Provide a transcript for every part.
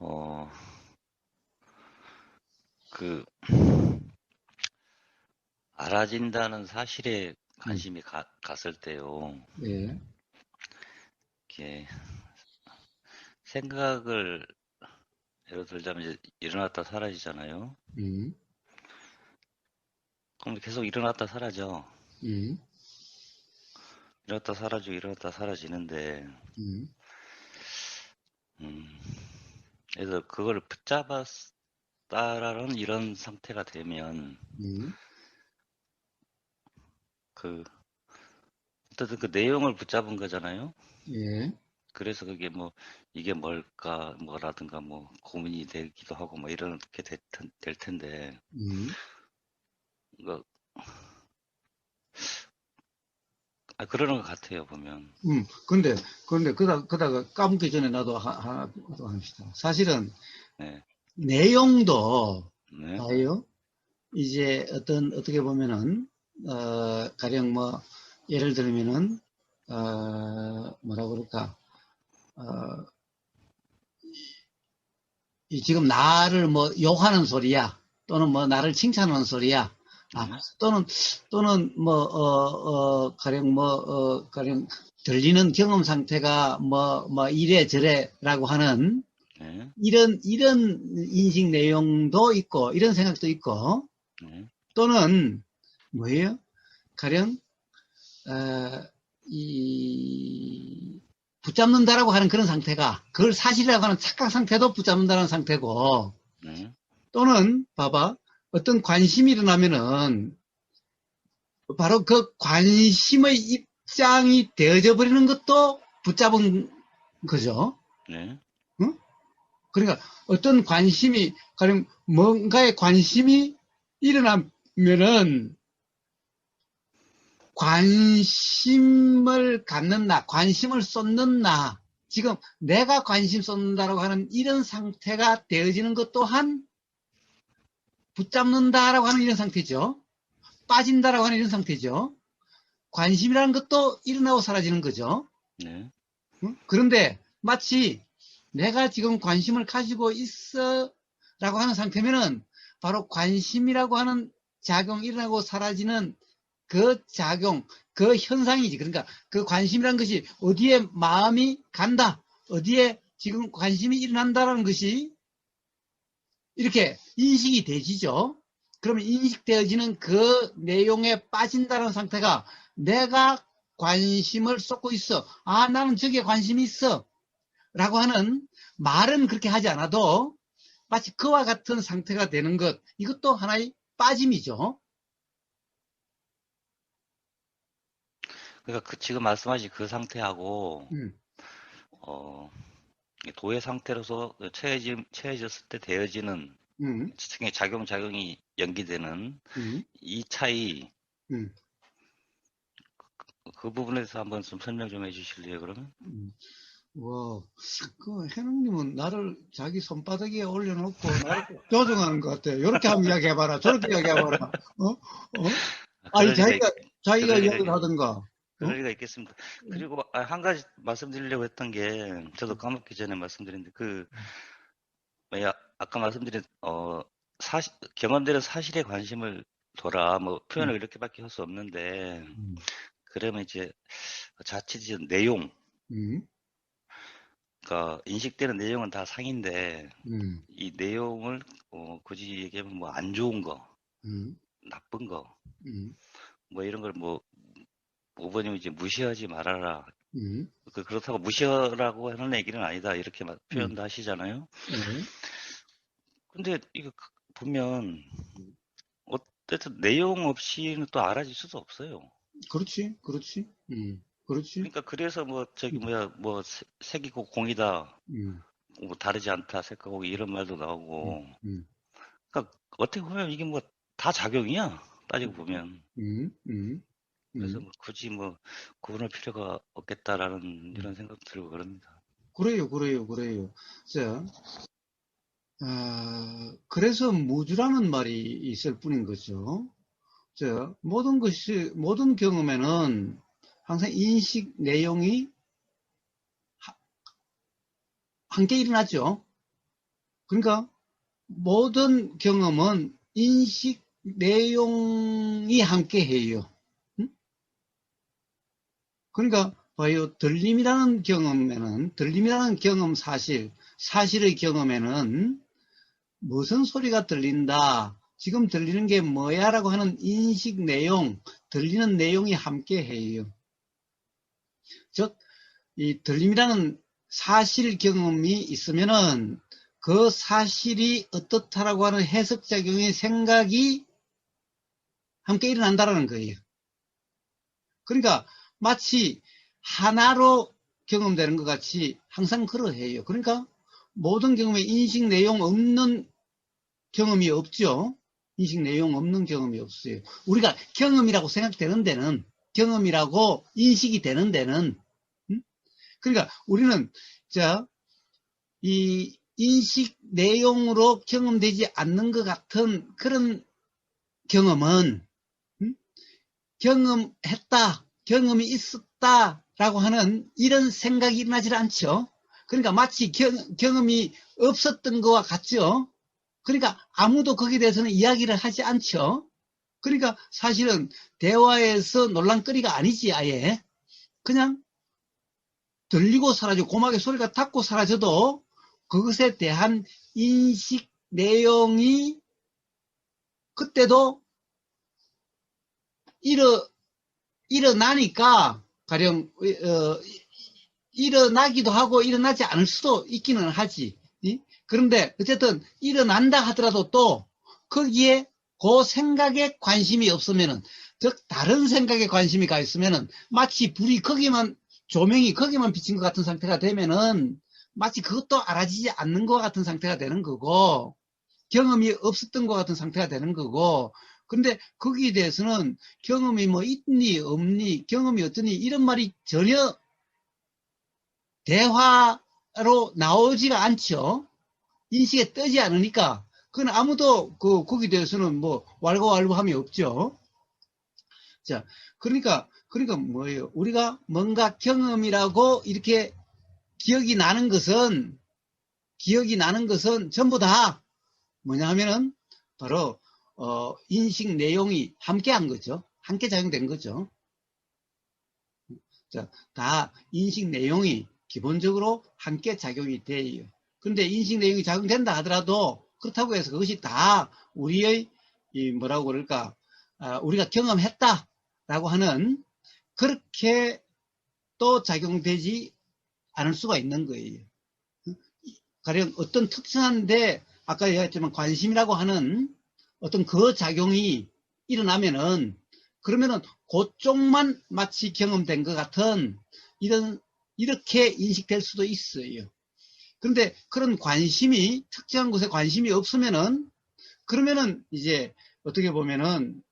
어, 그, 알아진다는 사실에 음, 관심이 갔을 때요. 예, 이렇게 생각을 예를 들자면 이제 일어났다 사라지잖아요. 음, 그럼 계속 일어났다 사라져. 음, 일어났다 사라지고 일어났다 사라지는데, 음, 음, 그래서 그걸 붙잡았다라는 이런 상태가 되면, 음, 그, 어쨌든 그 내용을 붙잡은 거잖아요. 예, 그래서 그게 뭐, 이게 뭘까, 뭐라든가 뭐, 고민이 되기도 하고 뭐, 이렇게 될 텐데, 음, 그, 그러는 것 같아요, 보면. 근데, 그다가 까먹기 전에 나도 하나 더 합시다. 사실은, 네, 내용도, 네, 봐요. 이제 어떻게 보면은, 가령 뭐, 예를 들면은, 뭐라 그럴까, 어, 지금 나를 뭐 욕하는 소리야. 또는 뭐 나를 칭찬하는 소리야. 아, 네, 또는 뭐, 가령 뭐, 가령 들리는 경험 상태가 뭐 이래저래라고 하는 네, 이런 인식 내용도 있고, 이런 생각도 있고, 네, 또는 뭐예요? 가령, 어, 이, 붙잡는다라고 하는 그런 상태가, 그걸 사실이라고 하는 착각 상태도 붙잡는다는 상태고, 네. 또는 봐봐 어떤 관심이 일어나면은 바로 그 관심의 입장이 되어져 버리는 것도 붙잡은 거죠. 네. 응? 그러니까 어떤 관심이 가령 뭔가에 관심이 일어나면은 관심을 갖는 나, 관심을 쏟는 나, 지금 내가 관심 쏟는다라고 하는 이런 상태가 되어지는 것 또한 붙잡는다라고 하는 이런 상태죠. 빠진다라고 하는 이런 상태죠. 관심이라는 것도 일어나고 사라지는 거죠. 네. 응? 그런데 마치 내가 지금 관심을 가지고 있어 라고 하는 상태면은 바로 관심이라고 하는 작용이 일어나고 사라지는 그 작용, 그 현상이지. 그러니까 그 관심이라는 것이 어디에 마음이 간다, 어디에 지금 관심이 일어난다라는 것이 이렇게 인식이 되지죠. 그러면 인식되어지는 그 내용에 빠진다는 상태가 내가 관심을 쏟고 있어. 아, 나는 저기에 관심이 있어. 라고 하는 말은 그렇게 하지 않아도 마치 그와 같은 상태가 되는 것. 이것도 하나의 빠짐이죠. 그러니까 지금 말씀하신 그 상태하고, 음, 어, 도의 상태로서 처해졌을 때 되어지는 음, 지층의 작용이 연기되는 음, 이 차이, 음, 그 부분에서 한번 좀 설명 좀 해주실래요, 그러면? 음. 와, 해능님은 나를 자기 손바닥에 올려놓고 나를 조종하는 것 같아. 이렇게 하면 이야기해봐라. 저렇게 이야기해봐라. 아, 아니, 그럴 리가, 자기가 그럴 리가, 이야기를 하든가. 그럴 리가 있겠습니다. 그리고 한 가지 말씀드리려고 했던 게, 저도 까먹기 전에 말씀드렸는데, 뭐야, 아까 말씀드린, 경험되는 사실에 관심을 둬라, 뭐, 음, 표현을 이렇게밖에 할 수 없는데, 음, 그러면 이제 자칫 이제 내용, 음, 그러니까 인식되는 내용은 다 상인데, 음, 이 내용을, 굳이 얘기하면 뭐, 안 좋은 거, 음, 나쁜 거, 음, 뭐, 이런 걸 뭐, 5번이면 이제 무시하지 말아라. 음, 그렇다고 무시하라고 하는 얘기는 아니다. 이렇게 음, 표현도 하시잖아요. 예, 근데 이거 보면, 어쨌든 내용 없이는 또 알아질 수도 없어요. 그렇지, 그렇지, 그렇지, 그러니까 그래서 뭐 저기 음, 뭐야 뭐 색이고 공이다 음, 뭐 다르지 않다 색하고 이런 말도 음, 나오고 음, 그러니까 어떻게 보면 이게 뭐 다 작용이야 따지고 보면 음, 음, 그래서 음, 뭐 굳이 뭐 구분할 필요가 없겠다라는 이런 생각 들고 그럽니다. 그래요, 그래요, 그래요. 자, 그래서 무주라는 말이 있을 뿐인 거죠. 모든 경험에는 항상 인식 내용이 함께 일어나죠. 그러니까 모든 경험은 인식 내용이 함께 해요. 응? 그러니까 봐요. 들림이라는 경험 사실의 경험에는 무슨 소리가 들린다, 지금 들리는 게 뭐야 라고 하는 인식 내용, 들리는 내용이 함께 해요. 즉, 이 들림이라는 사실 경험이 있으면은 그 사실이 어떻다라고 하는 해석작용의 생각이 함께 일어난다라는 거예요. 그러니까 마치 하나로 경험되는 것 같이 항상 그러해요. 그러니까 모든 경험에 인식 내용 없는 경험이 없죠. 인식 내용 없는 경험이 없어요. 우리가 경험이라고 생각되는 데는, 경험이라고 인식이 되는 데는, 그러니까 우리는 이 인식 내용으로 경험되지 않는 것 같은 그런 경험은 경험했다, 경험이 있었다라고 하는 이런 생각이 일어나질 않죠. 그러니까 마치 경험이 없었던 것과 같죠. 그러니까 아무도 거기에 대해서는 이야기를 하지 않죠. 그러니까 사실은 대화에서 논란거리가 아니지, 아예. 그냥 들리고 사라지고 고막의 소리가 닿고 사라져도 그것에 대한 인식 내용이 그때도 일어나니까 가령 일어나기도 하고 일어나지 않을 수도 있기는 하지. 그런데 어쨌든 일어난다 하더라도 또 거기에 그 생각에 관심이 없으면은, 즉 다른 생각에 관심이 가 있으면은 마치 불이 거기만, 조명이 거기만 비친 것 같은 상태가 되면은 마치 그것도 알아지지 않는 것 같은 상태가 되는 거고, 경험이 없었던 것 같은 상태가 되는 거고. 근데 거기에 대해서는 경험이 뭐 있니 없니, 경험이 어떠니 이런 말이 전혀 대화로 나오지가 않죠. 인식에 뜨지 않으니까 그건 아무도 거기에 대해서는 뭐 왈가왈부함이 없죠. 자, 그러니까 뭐예요? 우리가 뭔가 경험이라고 이렇게 기억이 나는 것은 전부 다 뭐냐 하면은 바로 인식 내용이 함께한 거죠. 함께 작용된 거죠. 자, 다 인식 내용이 기본적으로 함께 작용이 돼요. 그런데 인식 내용이 작용된다 하더라도 그렇다고 해서 그것이 다 우리의 뭐라고 그럴까, 우리가 경험했다라고 하는, 그렇게 또 작용되지 않을 수가 있는 거예요. 가령 어떤 특정한데 아까 얘기했지만 관심이라고 하는 어떤 그 작용이 일어나면은, 그러면은 그쪽만 마치 경험된 것 같은 이렇게 인식될 수도 있어요. 그런데 그런 관심이, 특정한 곳에 관심이 없으면은, 그러면은 이제 어떻게 보면은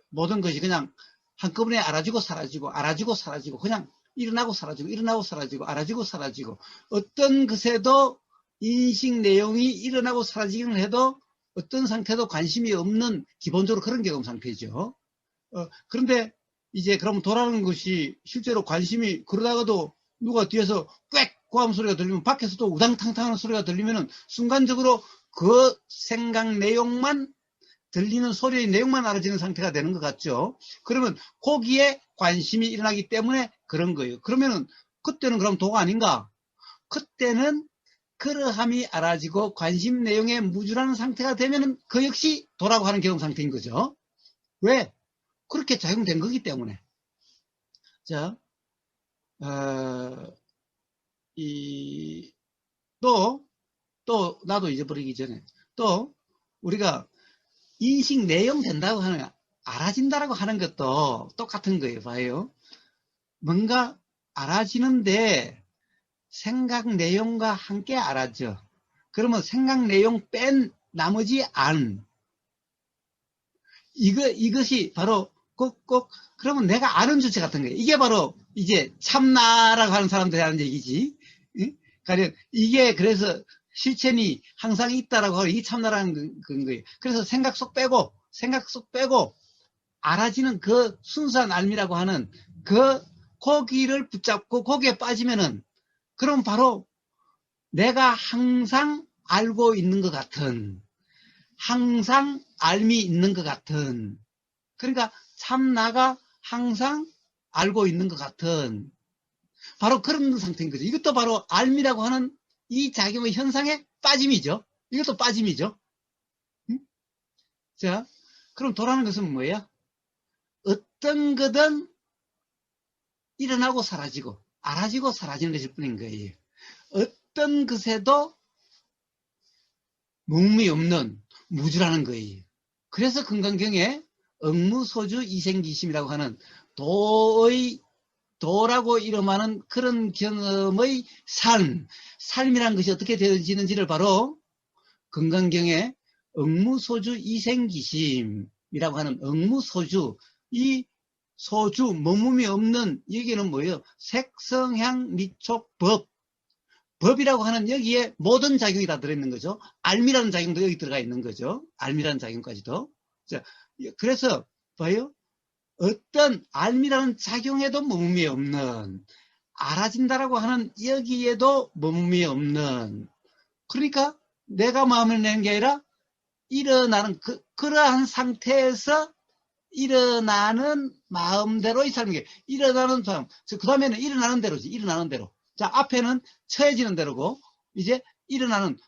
모든 것이 그냥 한꺼번에 알아지고 사라지고 그냥 일어나고 사라지고 알아지고 사라지고, 어떤 것에도 인식 내용이 일어나고 사라지기는 해도 어떤 상태도 관심이 없는, 기본적으로 그런 경험 상태죠. 그런데 이제 그럼 도라는 것이 실제로 관심이, 그러다가도 누가 뒤에서 꽥 고함 소리가 들리면, 밖에서도 우당탕탕하는 소리가 들리면은 순간적으로 그 생각 내용만, 들리는 소리의 내용만 알아지는 상태가 되는 것 같죠. 그러면 거기에 관심이 일어나기 때문에 그런 거예요. 그러면은 그때는 그럼 도가 아닌가? 그때는 그러함이 알아지고 관심 내용에 무주라는 상태가 되면은 그 역시 도라고 하는 경험 상태인 거죠. 왜? 그렇게 작용된 거기 때문에. 자, 또 나도 잊어버리기 전에 또 우리가 인식 내용 된다고 하는, 알아진다라고 하는 것도 똑같은 거예요. 봐요. 뭔가 알아지는데 생각 내용과 함께 알아져. 그러면 생각 내용 뺀 나머지 안, 이것이 바로 꼭 그러면 내가 아는 주체 같은 거예요. 이게 바로 이제 참나라고 하는 사람들이 하는 얘기지. 가령 이게 그래서 실천이 항상 있다라고 하고, 이게 참나라는 거예요. 그래서 생각 속 빼고 알아지는 그 순수한 알미라고 하는 그 고기를 붙잡고 거기에 빠지면은, 그럼 바로 내가 항상 알고 있는 것 같은, 항상 알미 있는 것 같은, 그러니까 참 나가 항상 알고 있는 것 같은 바로 그런 상태인 거죠. 이것도 바로 알미라고 하는 이 작용의 현상의 빠짐이죠. 이것도 빠짐이죠. 응? 자, 그럼 도라는 것은 뭐예요? 어떤 거든 일어나고 사라지고 알아지고 사라지는 것일 뿐인 거예요. 어떤 것에도 묵미 없는 무주라는 거예요. 그래서 금강경에 억무소주 이생기심이라고 하는 도라고 이름하는 그런 경험의 삶이란 것이 어떻게 되어지는지를 바로 금강경에 억무소주 이생기심이라고 하는 억무소주, 이 소주, 머금이 없는, 여기는 뭐예요? 색성향 미촉법, 법이라고 하는 여기에 모든 작용이 다 들어있는 거죠. 알미라는 작용도 여기 들어가 있는 거죠. 알미라는 작용까지도. 자, 그래서 봐요. 어떤 알미라는 작용에도 머금이 없는, 알아진다라고 하는 여기에도 머금이 없는, 그러니까 내가 마음을 내는 게 아니라 일어나는 그러한 상태에서 일어나는 마음대로의 삶이게 일어나는 삶. 그 다음에는 일어나는 대로지. 일어나는 대로. 자, 앞에는 처해지는 대로고 이제 일어나는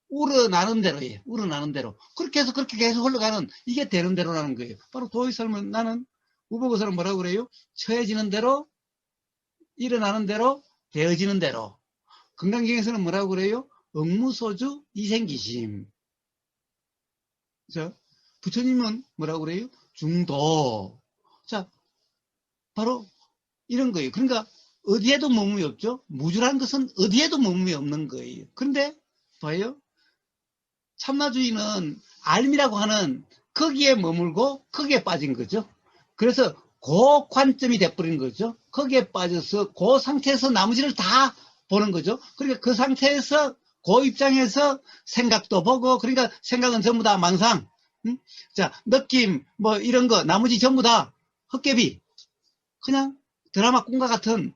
우러나는 대로예요. 우러나는 대로. 그렇게 해서 그렇게 계속 흘러가는 이게 되는 대로라는 거예요. 바로 도의 삶은 나는 우버거서는 뭐라고 그래요? 처해지는 대로, 일어나는 대로, 되어지는 대로. 건강경에서는 뭐라고 그래요? 억무소주 이생기심. 자, 부처님은 뭐라고 그래요? 중도. 자, 바로 이런 거예요. 그러니까 어디에도 머금이 없죠. 무주라는 것은 어디에도 머금이 없는 거예요. 그런데 봐요. 참나주의는 알미라고 하는 거기에 머물고 거기에 빠진 거죠. 그래서 그 관점이 돼버린 거죠. 거기에 빠져서 그 상태에서 나머지를 다 보는 거죠. 그러니까 그 상태에서 그 입장에서 생각도 보고, 그러니까 생각은 전부 다 망상, 응? 자, 느낌 뭐 이런 거 나머지 전부 다 헛개비, 그냥 드라마 꿈과 같은,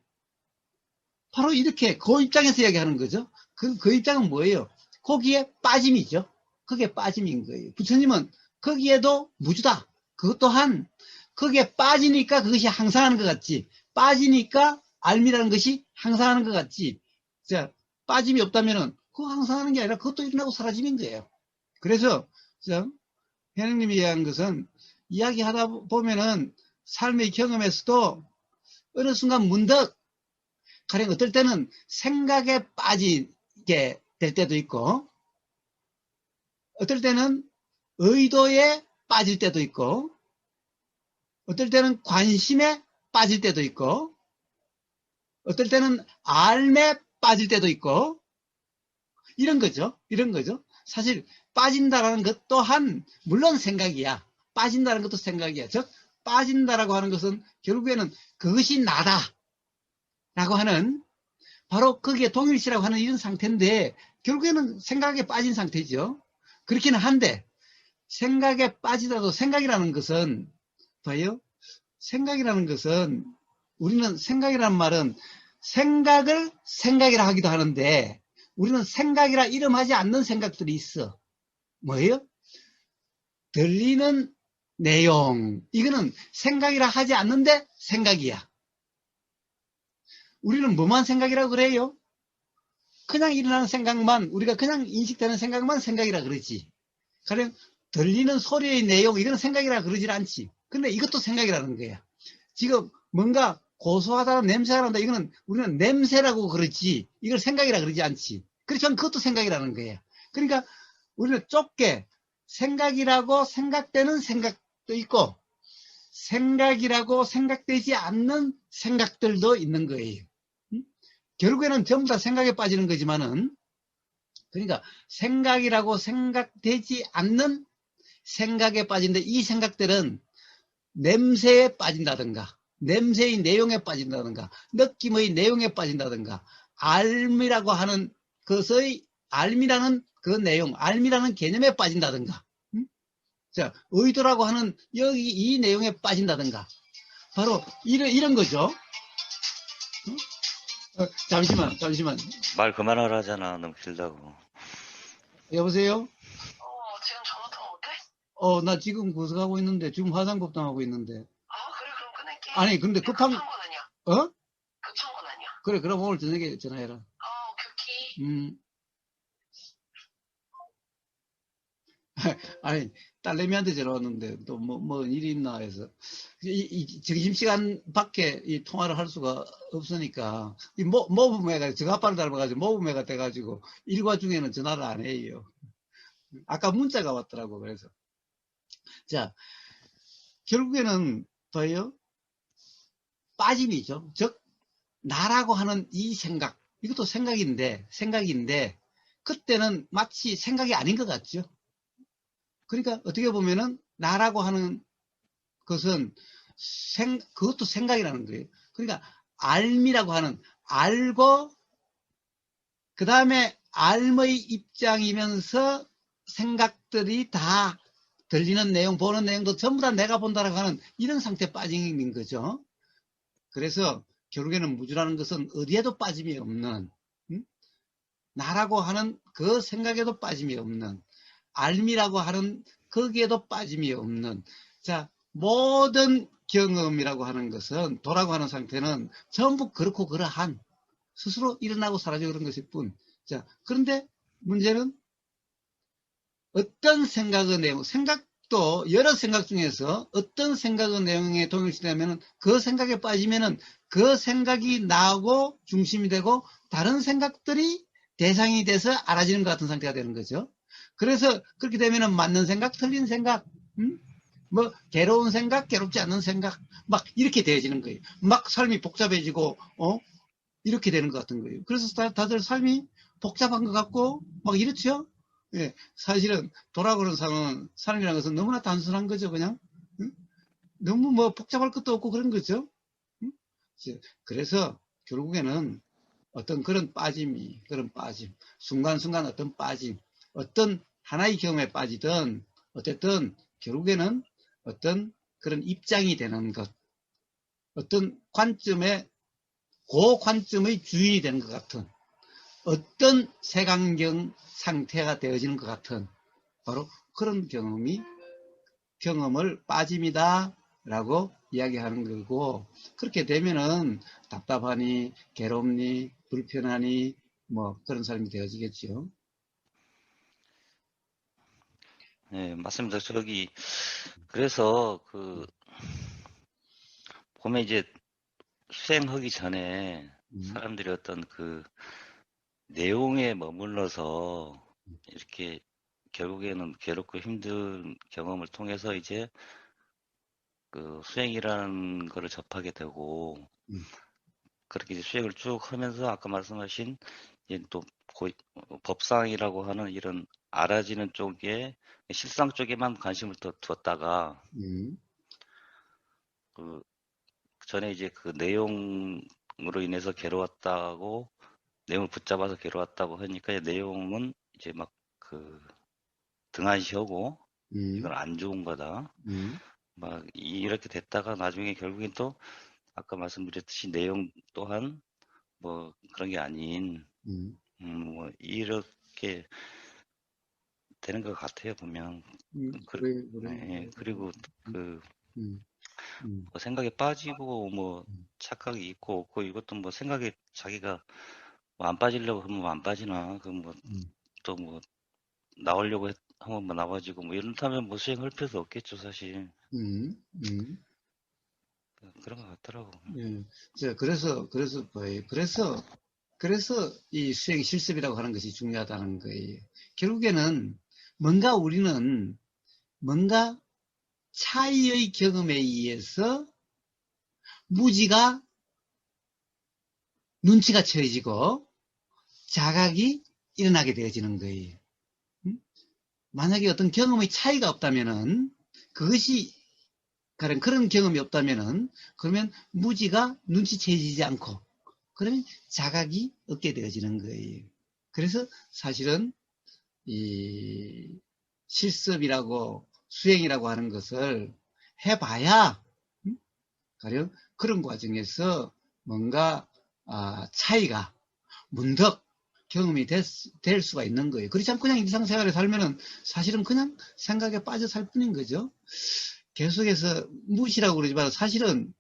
바로 이렇게 그 입장에서 이야기하는 거죠. 그 입장은 뭐예요? 거기에 빠짐이죠. 그게 빠짐인 거예요. 부처님은 거기에도 무주다. 그것 또한 거기에 빠지니까 그것이 항상하는 것 같지, 빠지니까 알미라는 것이 항상하는 것 같지, 자, 빠짐이 없다면은 그거 항상하는 게 아니라 그것도 일어나고 사라짐인 거예요. 그래서 회장님이 이야기한 것은 이야기하다 보면은 삶의 경험에서도 어느 순간 문득, 가령 어떨 때는 생각에 빠지게 될 때도 있고, 어떨 때는 의도에 빠질 때도 있고, 어떨 때는 관심에 빠질 때도 있고, 어떨 때는 알매 빠질 때도 있고, 이런 거죠. 이런 거죠. 사실 빠진다라는 것 또한 물론 생각이야. 빠진다는 것도 생각이야. 즉 빠진다라고 하는 것은 결국에는 그것이 나다라고 하는, 바로 거기에 동일시라고 하는 이런 상태인데, 결국에는 생각에 빠진 상태죠. 그렇기는 한데, 생각에 빠지더라도 생각이라는 것은 봐요. 생각이라는 것은, 우리는 생각이라는 말은 생각을 생각이라 하기도 하는데, 우리는 생각이라 이름하지 않는 생각들이 있어. 뭐예요? 들리는 내용. 이거는 생각이라 하지 않는데 생각이야. 우리는 뭐만 생각이라고 그래요? 그냥 일어나는 생각만, 우리가 그냥 인식되는 생각만 생각이라 그러지. 가령 들리는 소리의 내용, 이거는 생각이라 그러질 않지. 근데 이것도 생각이라는 거야. 지금 뭔가 고소하다, 냄새가 난다, 이거는 우리는 냄새라고 그러지, 이걸 생각이라 그러지 않지. 그렇지만 그것도 생각이라는 거야. 그러니까 우리는 좁게 생각이라고 생각되는 생각도 있고, 생각이라고 생각되지 않는 생각들도 있는 거예요. 결국에는 전부 다 생각에 빠지는 거지만은, 그러니까 생각이라고 생각되지 않는 생각에 빠진데, 이 생각들은 냄새에 빠진다든가, 냄새의 내용에 빠진다든가, 느낌의 내용에 빠진다든가, 알미라고 하는 것의, 알미라는 그 내용, 알미라는 개념에 빠진다든가, 자, 의도라고 하는 여기 이 내용에 빠진다든가, 바로 이런 거죠. 잠시만. 말 그만하라 하잖아. 너무 길다고. 여보세요? 지금 전화 통화 못해? 나 지금 구석하고 있는데, 지금 화상법당하고 있는데. 그래, 그럼 끊을게. 아니, 근데 급한 건 아니야. 어? 급한 건 아니야. 그래, 그럼 오늘 저녁에 전화해라. 오케이. 음, 아니, 딸내미한테 전화 왔는데, 또 뭐 일이 있나 해서. 이 점심시간 밖에 이 통화를 할 수가 없으니까, 모범애가, 저 아빠를 닮아가지고 모범애가 돼가지고, 일과 중에는 전화를 안 해요. 아까 문자가 왔더라고, 그래서. 자, 결국에는, 봐요. 빠짐이죠. 즉, 나라고 하는 이 생각, 이것도 생각인데, 그때는 마치 생각이 아닌 것 같죠. 그러니까 어떻게 보면은 나라고 하는 것은 그것도 생각이라는 거예요. 그러니까 알미라고 하는 알고 그 다음에 알의 입장이면서 생각들이 다 들리는 내용, 보는 내용도 전부 다 내가 본다라고 하는 이런 상태에 빠진 거죠. 그래서 결국에는 무주라는 것은 어디에도 빠짐이 없는, 나라고 하는 그 생각에도 빠짐이 없는, 알미라고 하는 거기에도 빠짐이 없는, 자, 모든 경험이라고 하는 것은, 도라고 하는 상태는 전부 그렇고 그러한 스스로 일어나고 사라지고 그런 것일 뿐. 자, 그런데 문제는 어떤 생각의 내용, 생각도 여러 생각 중에서 어떤 생각의 내용에 동일시되면 그 생각에 빠지면은 그 생각이 나오고 중심이 되고 다른 생각들이 대상이 돼서 알아지는 것 같은 상태가 되는 거죠. 그래서 그렇게 되면은 맞는 생각, 틀린 생각, 뭐 괴로운 생각, 괴롭지 않는 생각, 막 이렇게 되어지는 거예요. 막 삶이 복잡해지고 이렇게 되는 것 같은 거예요. 그래서 다들 삶이 복잡한 것 같고 막 이렇죠. 예, 사실은 돌아보는 삶이라는 것은 너무나 단순한 거죠, 그냥. 응? 너무 뭐 복잡할 것도 없고 그런 거죠. 응? 그래서 결국에는 어떤 그런 그런 빠짐, 순간순간 어떤 빠짐, 어떤 하나의 경험에 빠지든 어쨌든 결국에는 어떤 그런 입장이 되는 것, 어떤 관점에 그 관점의 주인이 되는 것 같은 어떤 색안경 상태가 되어지는 것 같은 바로 그런 경험을 빠짐이다 라고 이야기하는 거고, 그렇게 되면은 답답하니 괴롭니 불편하니 뭐 그런 사람이 되어지겠죠. 네, 맞습니다. 그래서 보면 이제 수행하기 전에 음, 사람들이 어떤 그 내용에 머물러서 이렇게 결국에는 괴롭고 힘든 경험을 통해서 이제 그 수행이라는 거를 접하게 되고, 음, 그렇게 이제 수행을 쭉 하면서 아까 말씀하신 이제 또 법상이라고 하는 이런 알아지는 쪽에, 실상 쪽에만 관심을 더 두었다가 음, 그 전에 이제 그 내용으로 인해서 괴로웠다고, 내용을 붙잡아서 괴로웠다고 하니까 내용은 이제 막 그 등한시하고 음, 이건 안 좋은 거다. 음, 막 이렇게 됐다가 나중에 결국엔 또 아까 말씀드렸듯이 내용 또한 뭐 그런 게 아닌, 음, 뭐 이렇게 되는 것 같아요, 보면. 그, 그래, 그래. 예, 그리고 그 음, 음, 뭐 생각에 빠지고 뭐 착각이 있고 없고 이것도 뭐 생각에 자기가 뭐 안 빠지려고 하면 뭐 안 빠지나, 그 뭐 음, 또 뭐 나오려고 하면 뭐 나와지고 뭐 이렇다면 뭐 수행할 필요도 없겠죠, 사실. 음, 음. 그런 것 같더라고. 예. 그래서 뭐예요? 그래서 이 수행 실습이라고 하는 것이 중요하다는 거예요. 결국에는 우리는 뭔가 차이의 경험에 의해서 무지가 눈치가 채워지고 자각이 일어나게 되어지는 거예요. 만약에 어떤 경험의 차이가 없다면은 그것이 그런 경험이 없다면은 그러면 무지가 눈치채지지 않고 그러면 자각이 얻게 되어지는 거예요. 그래서 사실은 이 실습이라고 수행이라고 하는 것을 해봐야 가령 그런 과정에서 뭔가 차이가 문득 경험이 될 수가 있는 거예요. 그렇지 않고 그냥 일상생활에 살면은 사실은 그냥 생각에 빠져 살 뿐인 거죠. 계속해서 무시라고 그러지만 사실은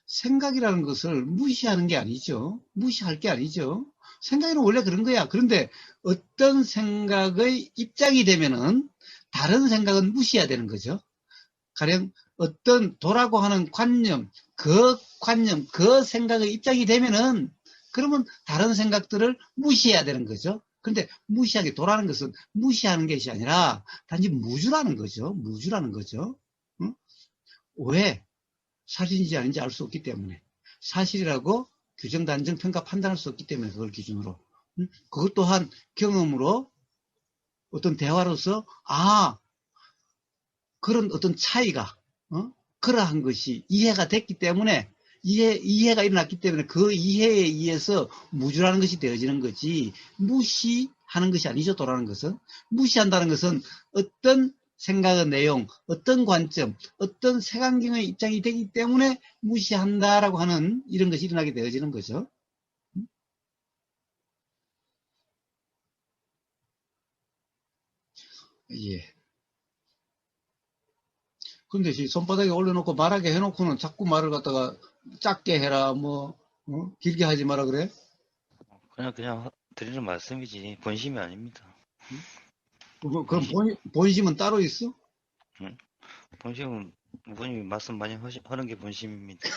생각이라는 것을 무시하는 게 아니죠. 무시할 게 아니죠. 생각은 원래 그런 거야. 그런데 어떤 생각의 입장이 되면은 다른 생각은 무시해야 되는 거죠. 가령 어떤 도라고 하는 관념, 그 생각의 입장이 되면은 그러면 다른 생각들을 무시해야 되는 거죠. 그런데 무시하게 도라는 것은 무시하는 것이 아니라 단지 무주라는 거죠. 무주라는 거죠. 응? 왜? 사실인지 아닌지 알 수 없기 때문에. 사실이라고 규정, 단정, 평가, 판단할 수 없기 때문에 그걸 기준으로. 응? 그것 또한 경험으로 어떤 대화로서 그런 어떤 차이가 그러한 것이 이해가 됐기 때문에 이해가 일어났기 때문에 그 이해에 의해서 무주라는 것이 되어지는 거지 무시하는 것이 아니죠. 도라는 것은 무시한다는 것은 어떤 생각의 내용, 어떤 관점, 어떤 색안경의 입장이 되기 때문에 무시한다라고 하는 이런 것이 일어나게 되어지는 거죠. 예. 근데 손바닥에 올려놓고 말하게 해놓고는 자꾸 말을 갖다가 작게 해라, 길게 하지 마라 그래? 그냥 드리는 말씀이지 본심이 아닙니다. 그럼 본심, 본심은 따로 있어? 응? 본심은 부모님이 말씀 많이 하는 게 본심입니다.